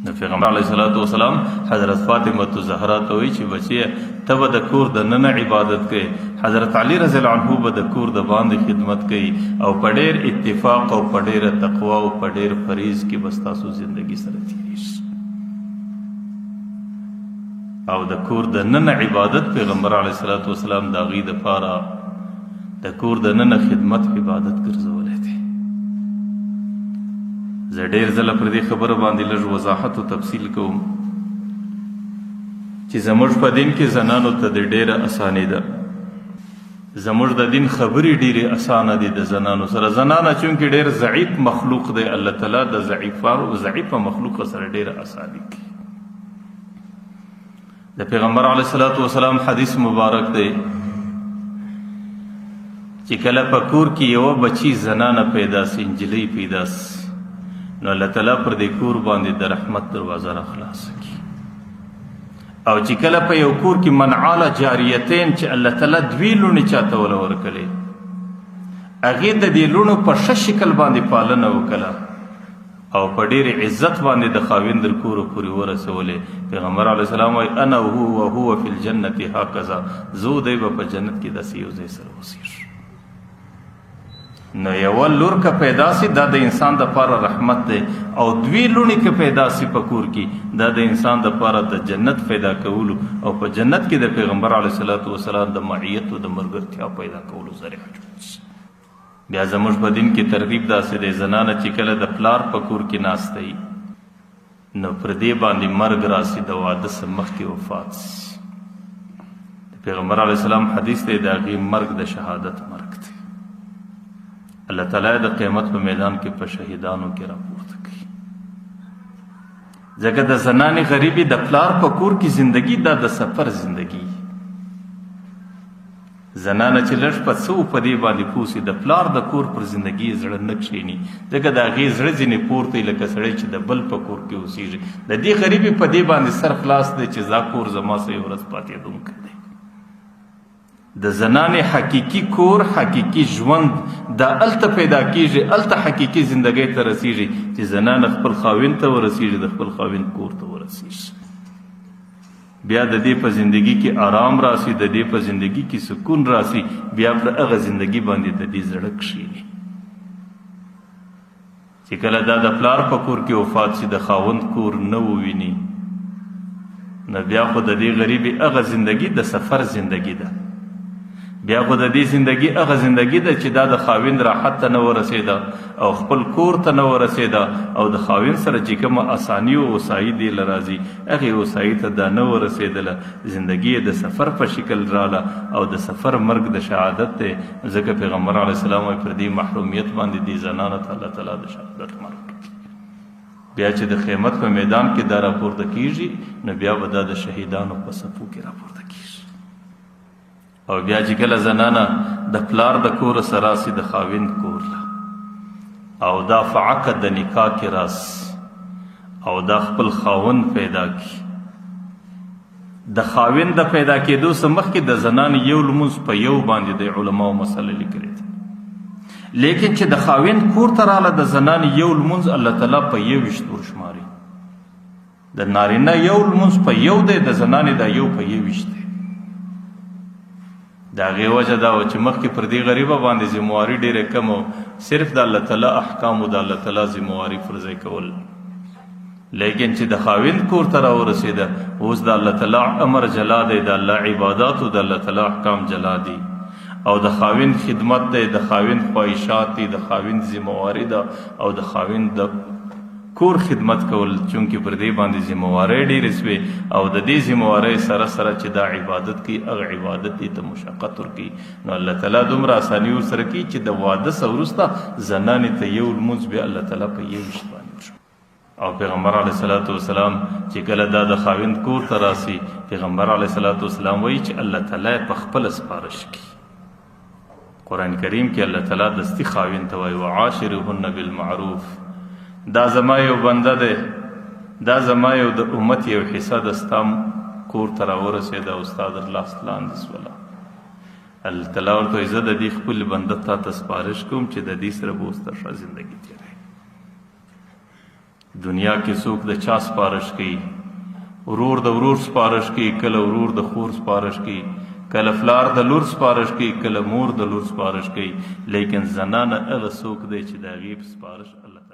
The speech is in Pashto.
پیغمبر علیه الصلاۃ والسلام حضرت فاطمه زهرا ته وایي چې بچیه ته به د کور د ننه عبادت کوي، حضرت علی رضی الله عنه به د کور د باندې خدمت کوي، او په ډېر اتفاق او په ډېره تقوا او په ډېر فریض کې به ستاسو زندګي سره تېرېږي. او د کور د ننه عبادت پیغمبر علیه الصلاۃ والسلام د هغې دپاره د کور د ننه خدمت عبادت ګرځولی دی. زه ډېر ځله پر دې خبره باندې لږ وضاحت او تفصیل کوم چې زموږ په دین کې زنانو ته د ډېره اساني ده. زموږ د دین خبرې ډېرې اسانه دي د زنانو سره. زنانه چونکې ډېر ضعیف مخلوق دی، الله تعالی د ضعیفه مخلوق سره ډېره اساني کوي. د پیغمبر علیه الصلاۃ والسلام حدیث مبارک دی چې کله په کور کې یوه بچی زنانه پیدا سي، نجلۍ پیدا سي، نو الله تعالی پر دې کور باندې د رحمت دروازه را خلاصه کړي. او چې کله په یو کور کې منعاله جاریتین چې الله تعالی دوی لوڼې چاته وله ورکړې، هغې د دې لوڼو په ښه شکل باندې پالنه وکړه او په ډېر عزت باندې د خاوند تر کوره پورې ورسولې. پیغمبر علیه السلام وایي انا وهو فی الجنة هکذا، زه دی به په جنت کې داسې یو ځای سره اوسېږو. نو یوه لور که پیدا سي دا د انسان دپاره رحمت دی، او دوی لوڼې که پیدا سي په کور کې دا د انسان دپاره د جنت پیدا کولو او په جنت کې د پیغمبر علیه الصلاۃ والسلام د معیت او د ملګرتیا پیدا کولو ذریعه جوړ شي. بیا زموږ په دین کې ترغیب داسې دی، زنانه چې کله د پلار په کور کې ناسته وي نو پر دې باندې مرګ راسي، د واده څخه مخکې وفات سي. د پیغمبر علیه السلام حدیث دی د هغې مرګ د شهادت مرګ دی. الله تعالی د قیامت په میدان کې په شهیدانو کې راپورته کوي. ځکه د زنانې غریبي د پلار په کور کې زندگی دا د سفر زندگی. زنانه چې لږ په څه په دې باندې پوه سي د پلار د کور پر زندگی زړه نه کښېني، ځکه د هغې زړه ځینې پورته وي لکه سړی چې د بل په کور کې اوسېږي. د دې غریبي په دې باندې سر خلاص دی چې دا کور زما سه یو ورځ پاتېدونکی دی. د زنانې حقیقي کور، حقیقي ژوند دا هلته پیدا کېږي، هلته حقیقي زندګۍ ته رسېږي چې زنانه خپل خاوند ته ورسېږي، د خپل خاوند کور ته ورسېږي. بیا د دې په زندگی کې آرام راسي، د دې په زندگی کې سکون راسي، بیا پر هغه زندگی باندې د دې زړه کښېني. چې کله دا د پلار په کور کې وفات شي، د خاوند کور نه وویني، نو بیا خو د دې غریبي هغه زندگی د سفر زندگی ده. بیا خو د دې زندگی هغه زندگی ده چې دا د خاوند راحت ته نه ورسېده او خپل کور ته نه ورسېده، او د خاوند سره چې کومه اساني او وسایي دې له راځي هغې وسایي ته دا نه ورسېدله. زندگی یې د سفر په شکل راله او د سفر مرګ د شهادت دی. ځکه پیغمبر علیه السلام وایي پر دې محرومیت باندې دې زنانو ته الله تعالی د شهادت مرګ ورکوي. بیا چې د قیامت په میدان کې دا راپورته کېږي نو بیا به دا د شهیدانو په صفو کې راپورته کېږي. او بیا چې کله زنانه د پلار د کور سره راسي د خاوند کور له، او دا فعقد د نکاح کې راسي او دا خپل خاوند پیدا کړي، د خاوند د پیدا کېدو څخه مخکې د زنانې یو لمونځ په یو باندې د علماو مسله لیکلې ده. لیکن چې د خاوند کور ته راله د زنانې یو لمونځ الله تعالی په 21 ورشماري. د نارینه یو لمونځ په یو دی، د زنانې دا یو په 21 دی. د هغې وجه دا وه چې مخکې پر دې غریبه باندې ذمواري ډېره کم و، صرف د الله تعالی احکامو د الله تعالی ذمواري فرضی کول. لیکن چې د خاوند کور ته راورسېده اوس د الله تعالی امر جلا دی، د الله عبادات او د الله تعالی احکام جلا دي، او د خاوند خدمت دی، د خاوند خواهشات دي، د خاوند ذمواري ده، او د خاوند د کور خدمت کول. چونکې پر دې باندې ذموارۍ ډېرې سوې، او د دې ذموارۍ سره سره چې دا عبادت کوي هغه عبادت دې ته مشقت ورکوي. نو الله تعالی دومره اساني ورسره کوي چې د واده څخه وروسته زنانې ته یو لمونځ بیا الله تعالی په 21 باندې وشو. او پیغمبر علیه الصلاۃ والسلام چې کله دا د خاوند کور ته راسي، پیغمبر علیه الصلاۃ والسلام وایي چې الله تعالی په خپله سپارش کوي. قرآن کریم کې الله تعالی دستي خاوند ته وایي وعاشرهن بالمعروف، دا زما یو بنده دی، دا زما یو د امت یو حصه ده، ستا کور ته راورسېده او ستا در لاس لاندې سوله. الله تعالی ورته وایي زه د دې خپل بنده تا ته سپارش کوم چې د دې سره به اوس ته ښه زندګي تېروي. دنیا کې څوک د چا سپارش کوي، ورور د ورور سپارش کوي، کله ورور د خور سپارش کوي، کله پلار د لور سپارش کوي، کله مور د لور سپارش کوي، لیکن زنانه هغه څوک دی چې د هغې په سپارش الله